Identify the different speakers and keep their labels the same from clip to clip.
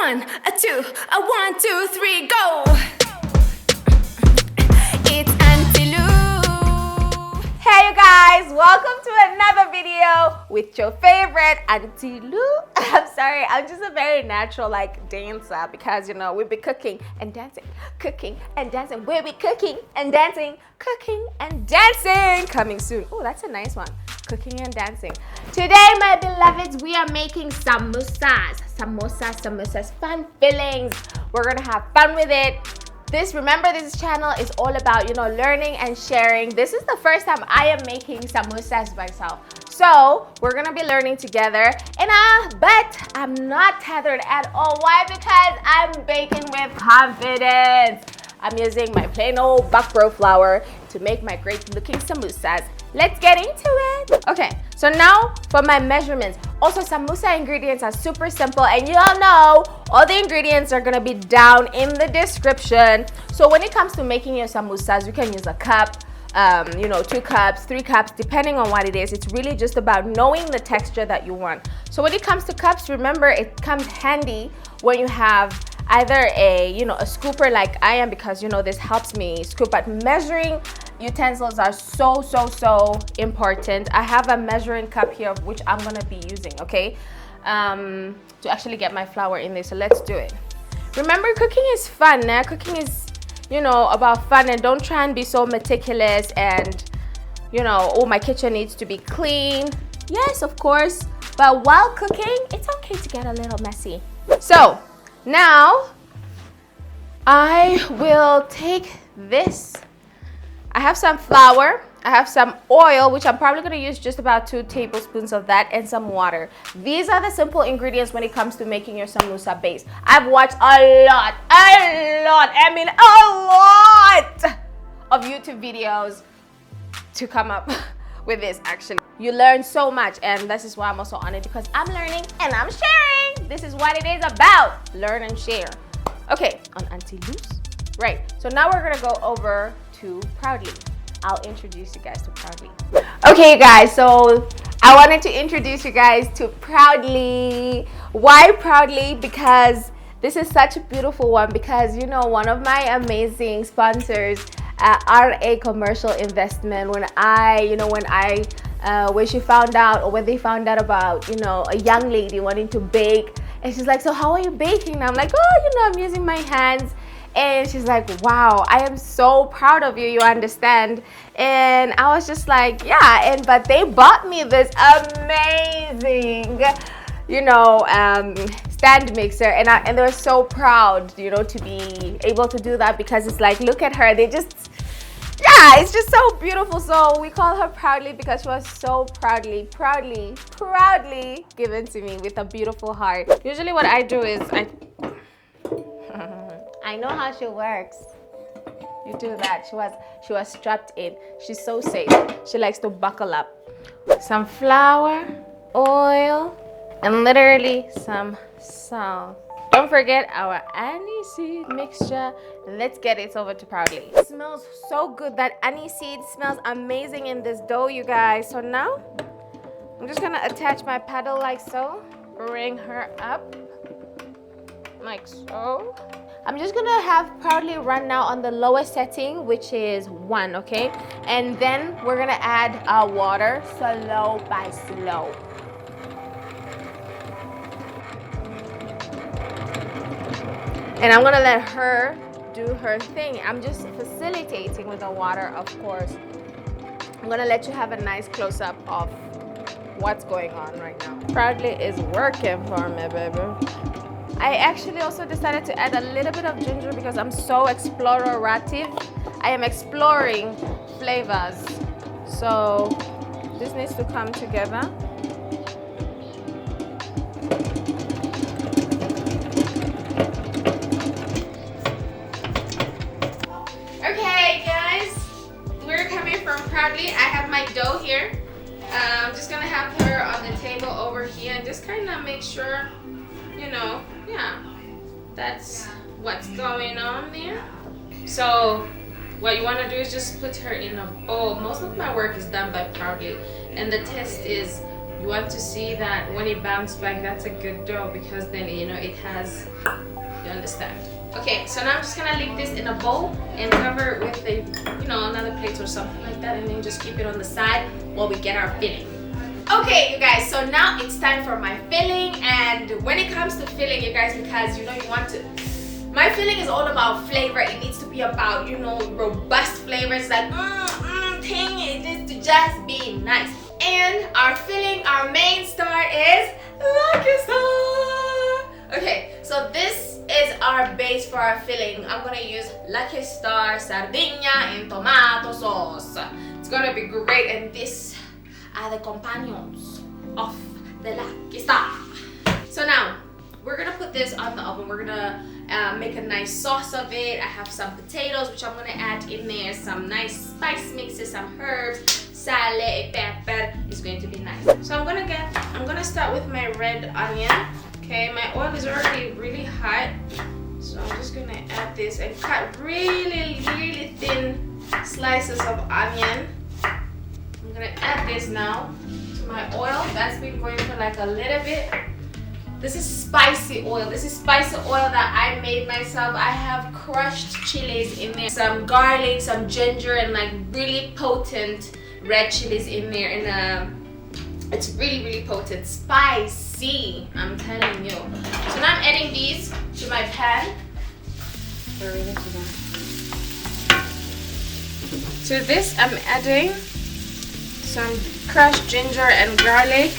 Speaker 1: 1, a 2, a 1, 2, 3, go! It's AuntyLu.
Speaker 2: Hey you guys, welcome to another video with your favorite AuntyLu. I'm sorry, I'm just a very natural dancer because you know we'll be cooking and dancing, we'll be cooking and dancing, coming soon. Oh, that's a nice one. Cooking and dancing. Today, my beloveds, we are making samosas, fun fillings. We're gonna have fun with it. Remember, this channel is all about, learning and sharing. This is the first time I am making samosas myself. So we're gonna be learning together. But I'm not tethered at all. Why? Because I'm baking with confidence. I'm using my plain old Bakpro flour to make my great looking samosas. Let's get into it. Okay, so now for my measurements. Also, samosa ingredients are super simple, and you all know all the ingredients are gonna be down in the description. So when it comes to making your samosas, you can use a cup, 2 cups, 3 cups, depending on what it is. It's really just about knowing the texture that you want. So when it comes to cups, remember it comes handy when you have either a scooper like I am, because this helps me scoop. But measuring utensils are so important. I have a measuring cup here which I'm gonna be using, okay, to actually get my flour in there. So let's do it. Remember, cooking is fun. Now cooking is about fun, and don't try and be so meticulous and oh, my kitchen needs to be clean. Yes, of course, but while cooking it's okay to get a little messy. So now I will take this. I have some flour, I have some oil, which I'm probably going to use just about 2 tablespoons of that, and some water. These are the simple ingredients when it comes to making your samosa base. I've watched a lot of YouTube videos to come up with this. Actually, you learn so much, and this is why I'm also on it, because I'm learning and I'm sharing. This is what it is about, learn and share. Okay, on AuntyLu's. Right, so now we're gonna go over to Proudly. I'll introduce you guys to Proudly. Okay, you guys, so I wanted to introduce you guys to Proudly. Why Proudly? Because this is such a beautiful one, because one of my amazing sponsors, RA Commercial Investment, when she found out, or when they found out about a young lady wanting to bake, and she's like, so how are you baking? And I'm like, oh, I'm using my hands. And she's like, wow, I am so proud of you, you understand? And I was just like, yeah. But they bought me this amazing stand mixer, and they were so proud to be able to do that, because it's like, look at her, it's just so beautiful. So we call her Proudly because she was so proudly given to me with a beautiful heart. Usually what I do is I know how she works. You do that. She was strapped in. She's so safe. She likes to buckle up. Some flour, oil, and literally some salt. Don't forget our aniseed mixture. Let's get it over to Proudly. It smells so good. That aniseed smells amazing in this dough, you guys. So now I'm just gonna attach my paddle like so. Bring her up like so. I'm just gonna have Proudly run now on the lowest setting, which is 1, okay? And then we're gonna add our water slow by slow. And I'm gonna let her do her thing. I'm just facilitating with the water, of course. I'm gonna let you have a nice close-up of what's going on right now. Proudly is working for me, baby. I actually also decided to add a little bit of ginger because I'm so explorative. I am exploring flavors. So this needs to come together. Okay, guys, we're coming from Proudly. I have my dough here. I'm just gonna have her on the table over here and just kind of make sure, yeah, that's what's going on there. So what you want to do is just put her in a bowl. Most of my work is done by Proudly, and the test is You want to see that when it bounces back, that's a good dough, because then you know it has, you understand. Okay, so now I'm just gonna leave this in a bowl and cover it with a, you know, another plate or something like that, and then just keep it on the side while we get our filling. Okay, you guys, so now it's time for my filling. And when it comes to filling, you guys, because you know you want to, my filling is all about flavor. It needs to be about, you know, robust flavors, like thing. It needs to just be nice. And our filling, our main star is Lucky Star. Okay, so this is our base for our filling. I'm gonna use Lucky Star Sardinia and tomato sauce. It's gonna be great, and this are the companions of the Lucky Star. So now we're gonna put this on the oven. We're gonna make a nice sauce of it. I have some potatoes which I'm gonna add in there, some nice spice mixes, some herbs, sal, pepper. It's going to be nice. So I'm gonna start with my red onion. Okay, my oil is already really hot, so I'm just gonna add this and cut really thin slices of onion. I'm gonna add this now to my oil. That's been going for like a little bit. This is spicy oil. This is spicy oil that I made myself. I have crushed chilies in there, some garlic, some ginger, and like really potent red chilies in there. And it's really potent, spicy, I'm telling you. So now I'm adding these to my pan. To this I'm adding some crushed ginger and garlic.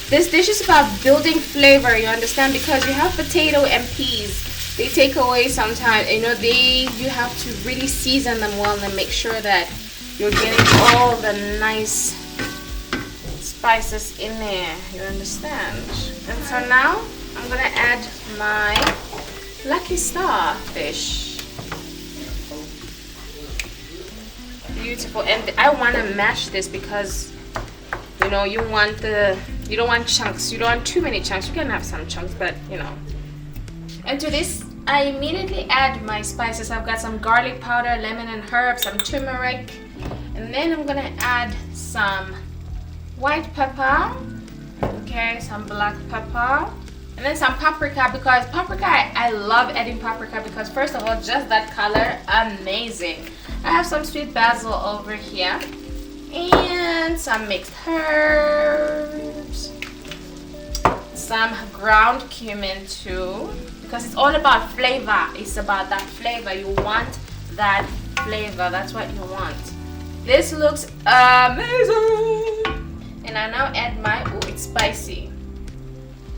Speaker 2: This dish is about building flavor, you understand, because you have potato and peas. They take away sometimes, you know, you have to really season them well and make sure that you're getting all the nice spices in there, you understand. And so now I'm gonna add my Lucky Star fish. Beautiful. And I want to mash this because you know you don't want chunks. You don't want too many chunks. You can have some chunks, but you know. And to this I immediately add my spices. I've got some garlic powder, lemon and herb, some turmeric, and then I'm gonna add some white pepper, okay, some black pepper, and then some paprika, because paprika, I love adding paprika because first of all, just that color, amazing. I have some sweet basil over here and some mixed herbs, some ground cumin too, because it's all about flavor. It's about that flavor. You want that flavor. That's what you want. This looks amazing. And I now add my, oh, it's spicy.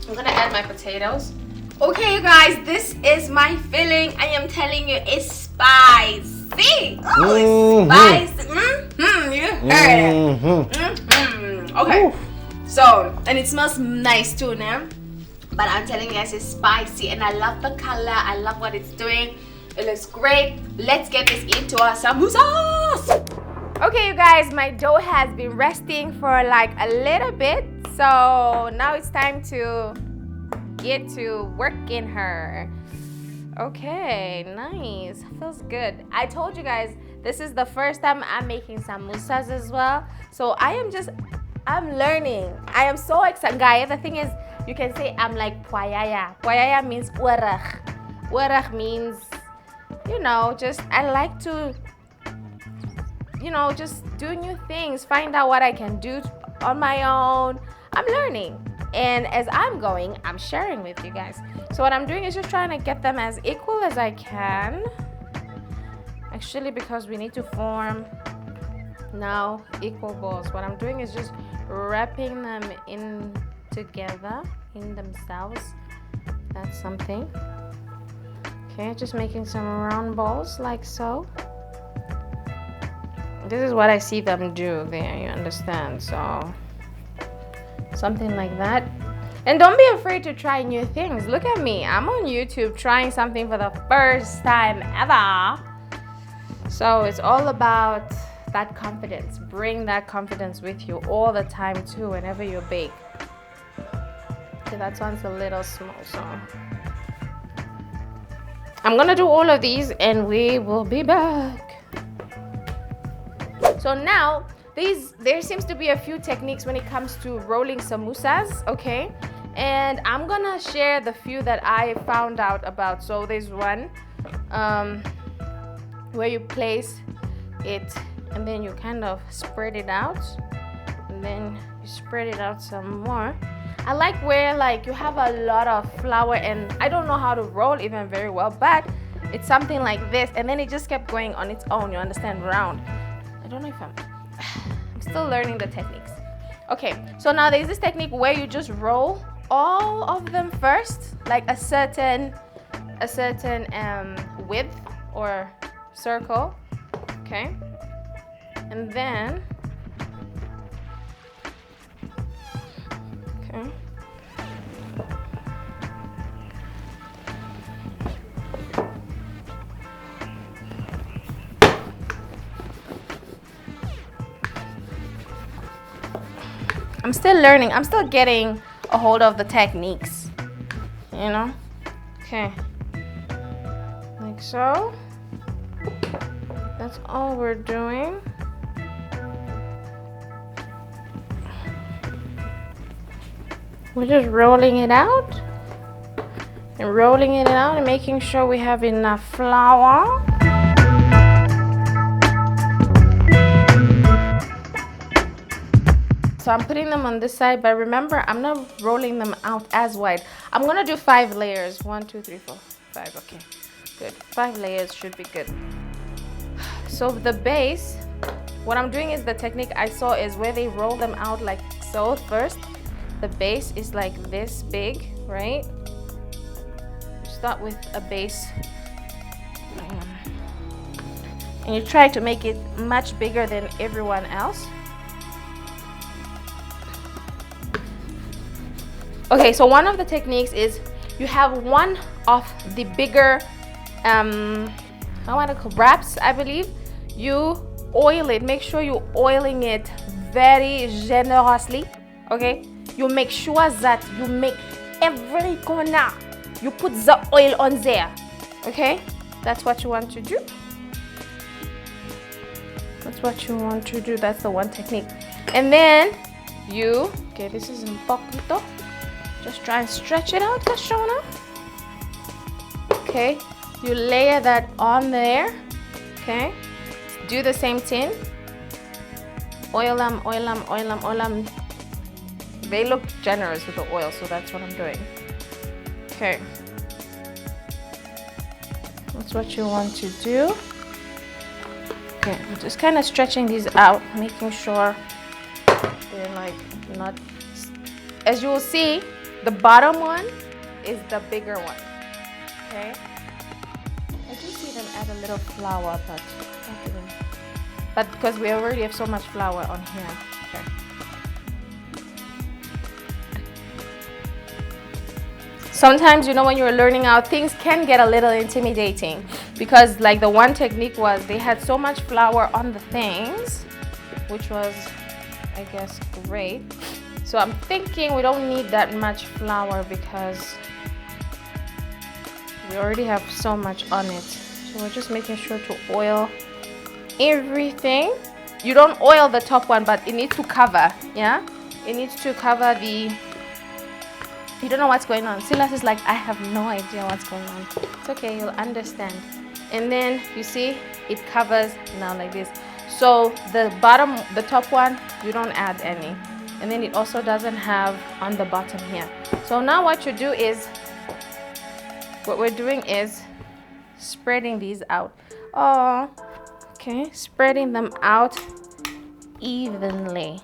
Speaker 2: I'm gonna add my potatoes. Okay, you guys, this is my filling. I am telling you, it's spicy. Oh, it's spicy. You heard it. Okay. Oof. So, and it smells nice too, now. But I'm telling you guys, it's spicy, and I love the color. I love what it's doing. It looks great. Let's get this into our samosas. Okay, you guys, my dough has been resting for like a little bit, so now it's time to get to work in her. Okay, nice. Feels good. I told you guys this is the first time I'm making samosas as well, so I'm learning. I am so excited, guys. The thing is, you can say I'm like puayaya. Puayaya means warach. Warach means, you know, just I like to, you know, just do new things, find out what I can do on my own. I'm learning, and as I'm going, I'm sharing with you guys. So what I'm doing is just trying to get them as equal as I can, actually, because we need to form now equal balls. What I'm doing is just wrapping them in together in themselves. That's something. Okay, just making some round balls like so. This is what I see them do there, you understand? So something like that. And don't be afraid to try new things. Look at me, I'm on YouTube trying something for the first time ever. So it's all about that confidence. Bring that confidence with you all the time too, whenever you bake. Okay, that sounds a little small, so I'm gonna do all of these and we will be back. So now there seems to be a few techniques when it comes to rolling samosas, okay? And I'm gonna share the few that I found out about. So there's one where you place it and then you kind of spread it out, and then you spread it out some more. I like where like you have a lot of flour, and I don't know how to roll even very well, but it's something like this, and then it just kept going on its own, you understand, round. I don't know if I'm still learning the techniques. Okay, so now there's this technique where you just roll all of them first, like a certain width or circle, okay? And then, okay. I'm still learning. I'm still getting a hold of the techniques, you know? Okay. Like so. That's all we're doing. We're just rolling it out and making sure we have enough flour. So I'm putting them on this side, but remember, I'm not rolling them out as wide. I'm gonna do 5 layers. 1, 2, 3, 4, 5. Okay, good. 5 layers should be good. So the base, what I'm doing is the technique I saw is where they roll them out like so first. The base is like this big, right? You start with a base. And you try to make it much bigger than everyone else. Okay, so one of the techniques is you have one of the bigger wraps, I believe. You oil it. Make sure you're oiling it very generously, okay? You make sure that you make every corner, you put the oil on there, okay? That's what you want to do. That's what you want to do. That's the one technique. And then you, okay, this is important. Just try and stretch it out, Kashona. Okay, you layer that on there. Okay, do the same thing. Oil them, oil them, oil them, oil them. They look generous with the oil, so that's what I'm doing. Okay, that's what you want to do. Okay, I'm just kind of stretching these out, making sure they're like not. As you will see, the bottom one is the bigger one. Okay. I do see them add a little flour, but because we already have so much flour on here. Okay. Sometimes, you know, when you're learning out, things can get a little intimidating because like the one technique was they had so much flour on the things, which was, I guess, great. So I'm thinking we don't need that much flour because we already have so much on it. So we're just making sure to oil everything. You don't oil the top one, but it needs to cover, yeah? It needs to cover the... You don't know what's going on. Silas is like, I have no idea what's going on. It's okay, you'll understand. And then you see it covers now like this. So the bottom, the top one, you don't add any. And then it also doesn't have on the bottom here. So now what we're doing is spreading these out. Oh, okay, spreading them out evenly.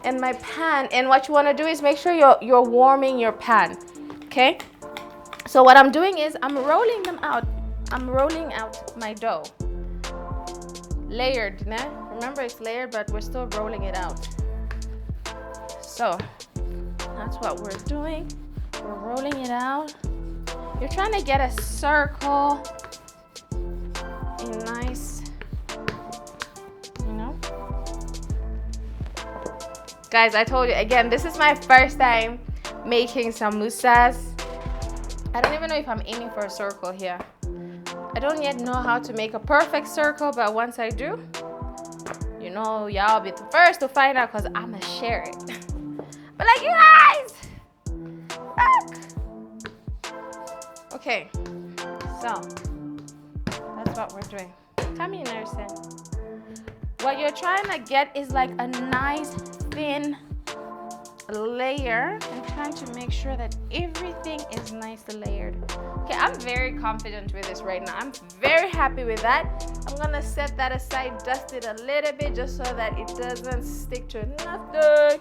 Speaker 2: And my pan, and what you want to do is make sure you're warming your pan, okay? So what I'm doing is I'm rolling them out. I'm rolling out my dough. Layered, né? Remember it's layered, but we're still rolling it out. So that's what we're doing. We're rolling it out. You're trying to get a circle, a nice, you know. Guys, I told you again, this is my first time making samosas. I don't even know if I'm aiming for a circle here. I don't yet know how to make a perfect circle, but once I do, you know y'all be the first to find out because I'ma share it. But like, you guys, fuck. Okay, so that's what we're doing. Tell me you understand. What you're trying to get is like a nice thin layer and trying to make sure that everything is nicely layered. Okay, I'm very confident with this right now. I'm very happy with that. I'm gonna set that aside, dust it a little bit just so that it doesn't stick to nothing.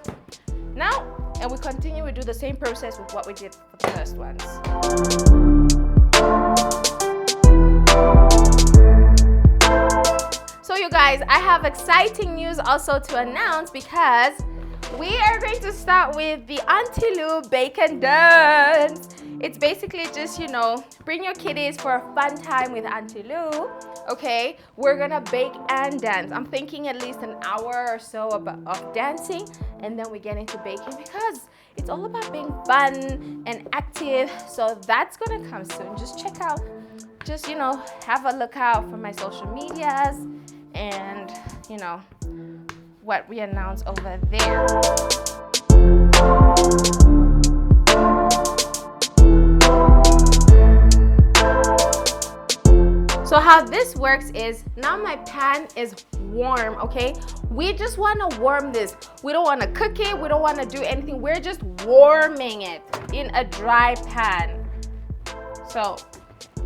Speaker 2: Now, and we continue, we do the same process with what we did for the first ones. So you guys, I have exciting news also to announce because we are going to start with the AuntyLu Bake and Dance. It's basically just, you know, bring your kiddies for a fun time with AuntyLu. Okay, we're gonna bake and dance. I'm thinking at least an hour or so of dancing, and then we get into baking because it's all about being fun and active. So that's gonna come soon. Just check out, just, you know, have a look out for my social medias and, you know, what we announce over there. So how this works is, now my pan is warm, okay? We just want to warm this. We don't want to cook it. We don't want to do anything. We're just warming it in a dry pan. So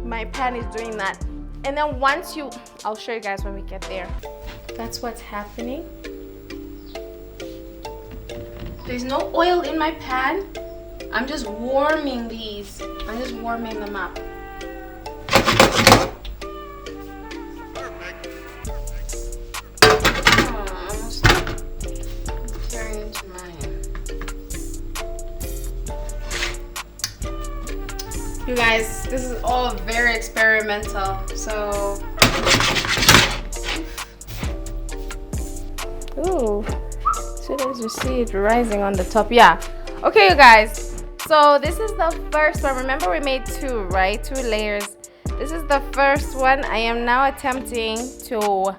Speaker 2: my pan is doing that. And then once you, I'll show you guys when we get there. That's what's happening. There's no oil in my pan. I'm just warming these. I'm just warming them up. Almost tearing into mine. You guys, this is all very experimental. So, ooh. As soon as you see it rising on the top, yeah. Okay, you guys, so this is the first one. Remember we made two, right? Two layers. This is the first one. I am now attempting to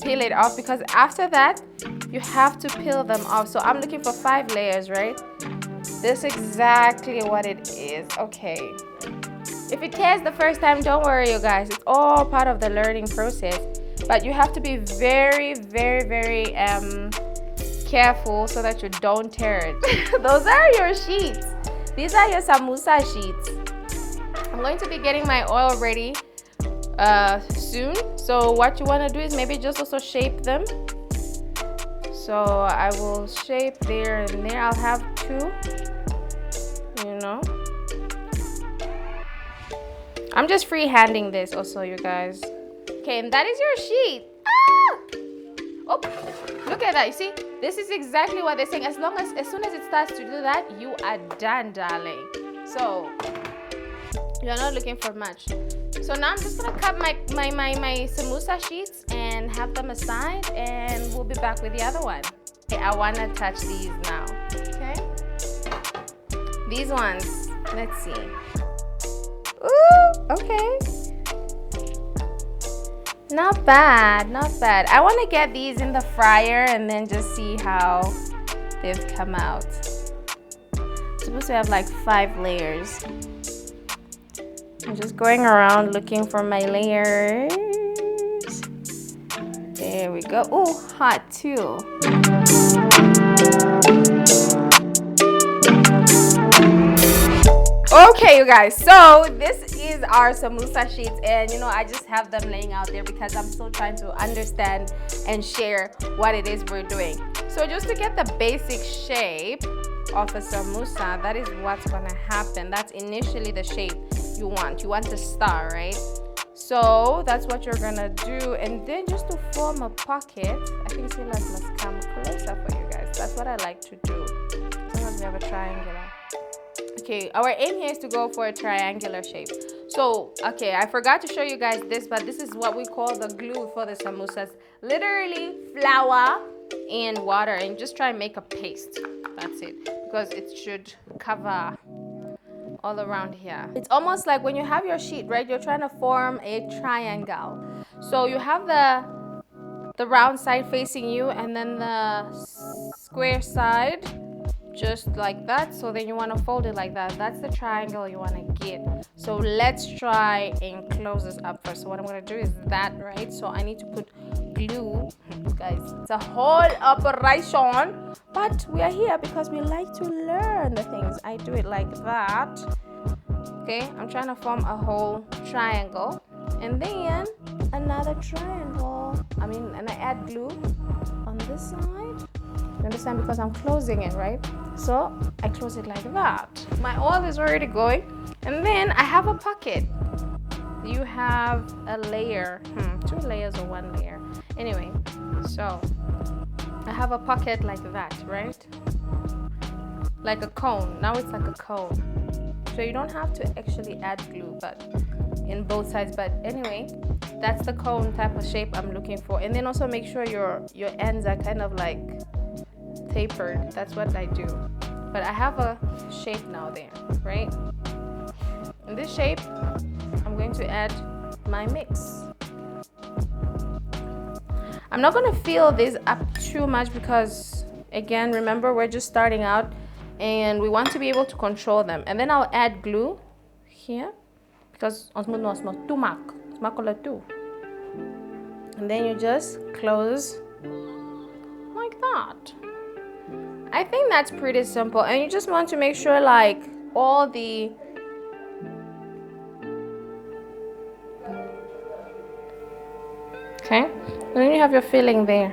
Speaker 2: peel it off, because after that you have to peel them off. So I'm looking for 5 layers, right? This is exactly what it is. Okay, if it tears the first time, don't worry, you guys, it's all part of the learning process. But you have to be very, very, very careful so that you don't tear it. Those are your sheets. These are your samosa sheets. I'm going to be getting my oil ready soon. So what you want to do is maybe just also shape them. So I will shape there and there. I'll have 2, you know. I'm just freehanding this also, you guys. Okay, and that is your sheet. Ah! Oh, look at that. You see, this is exactly what they're saying. As soon as it starts to do that, you are done, darling. So you're not looking for much. So now I'm just gonna cut my samosa sheets and have them aside, and we'll be back with the other one. Okay, I wanna touch these now. Okay, these ones. Let's see. Ooh, okay. Not bad, not bad. I want to get these in the fryer and then just see how they've come out. I'm supposed to have like 5 layers. I'm just going around looking for my layers. There we go. Oh, hot too. Okay, you guys, so this is our samosa sheets, and you know, I just have them laying out there because I'm still trying to understand and share what it is we're doing. So just to get the basic shape of a samosa, that is what's gonna happen. That's initially the shape you want. You want the star, right? So that's what you're gonna do, and then just to form a pocket, I think Silas must come closer for you guys. That's what I like to do, as long as we have a triangular. Okay, our aim here is to go for a triangular shape. So, okay, I forgot to show you guys this, but this is what we call the glue for the samosas. Literally flour and water, and just try and make a paste. That's it, because it should cover all around here. It's almost like when you have your sheet, right? You're trying to form a triangle. So you have the the round side facing you, and then the square side just like that. So then you want to fold it like that. That's the triangle you want to get. So let's try and close this up first. So what I'm going to do is that, right? So I need to put glue. Guys, it's a whole operation, but we are here because we like to learn the things. I do it like that. Okay, I'm trying to form a whole triangle, and then another triangle. And I add glue on this side. You understand? Because I'm closing it, right? So I close it like that. My oil is already going, and then I have a pocket. You have a layer, 2 layers or 1 layer. Anyway, so I have a pocket like that, right? Like a cone. Now it's like a cone. So you don't have to actually add glue, but in both sides. But anyway, that's the cone type of shape I'm looking for. And then also make sure your ends are kind of like tapered. That's what I do. But I have a shape now there, right? In this shape, I'm going to add my mix. I'm not going to fill this up too much because, again, remember, we're just starting out and we want to be able to control them. And then I'll add glue here because and then you just close like that. I think that's pretty simple, and you just want to make sure like all the okay, and then you have your filling there.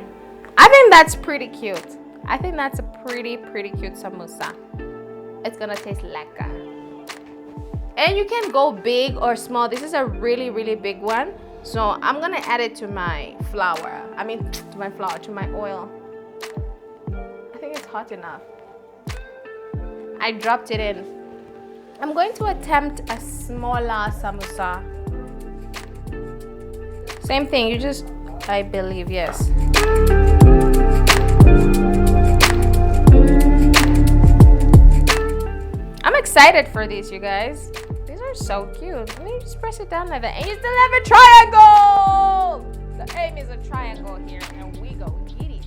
Speaker 2: I think that's pretty cute. I think that's a pretty cute samosa. It's gonna taste lekka. And you can go big or small. This is a really big one. So I'm gonna add it to my flour. To my oil. I think it's hot enough. I dropped it in. I'm going to attempt a smaller samosa. Same thing, you just, I believe, yes. I'm excited for these, you guys. These are so cute. And then you just press it down like that, and you still have a triangle. The aim is a triangle here, and we go get it.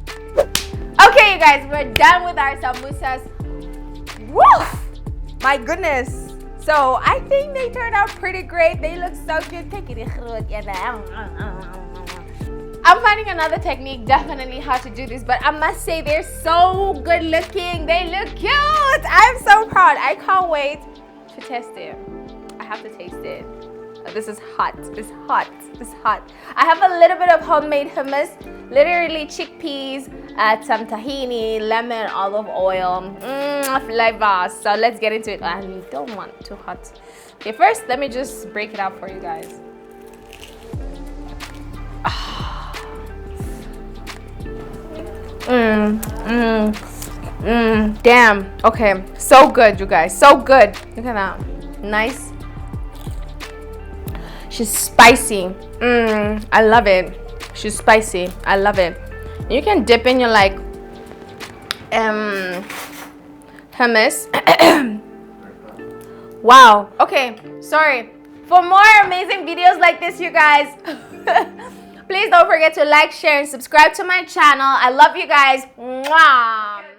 Speaker 2: Okay, you guys, we're done with our samosas. Woo! My goodness. So I think they turned out pretty great. They look so cute. I'm finding another technique, definitely how to do this, but I must say they're so good looking. They look cute. I'm so proud. I can't wait to test it. I have to taste it. This is hot. It's hot. It's hot. I have a little bit of homemade hummus, literally chickpeas, some tahini, lemon, olive oil, flavor. So let's get into it. I don't want too hot. Okay, first let me just break it out for you guys. Damn. Okay, so good, you guys. So good. Look at that. Nice. She's spicy. I love it. She's spicy. I love it. You can dip in your like hummus. Wow. Okay, sorry. For more amazing videos like this, you guys, please don't forget to like, share, and subscribe to my channel. I love you guys. Mwah.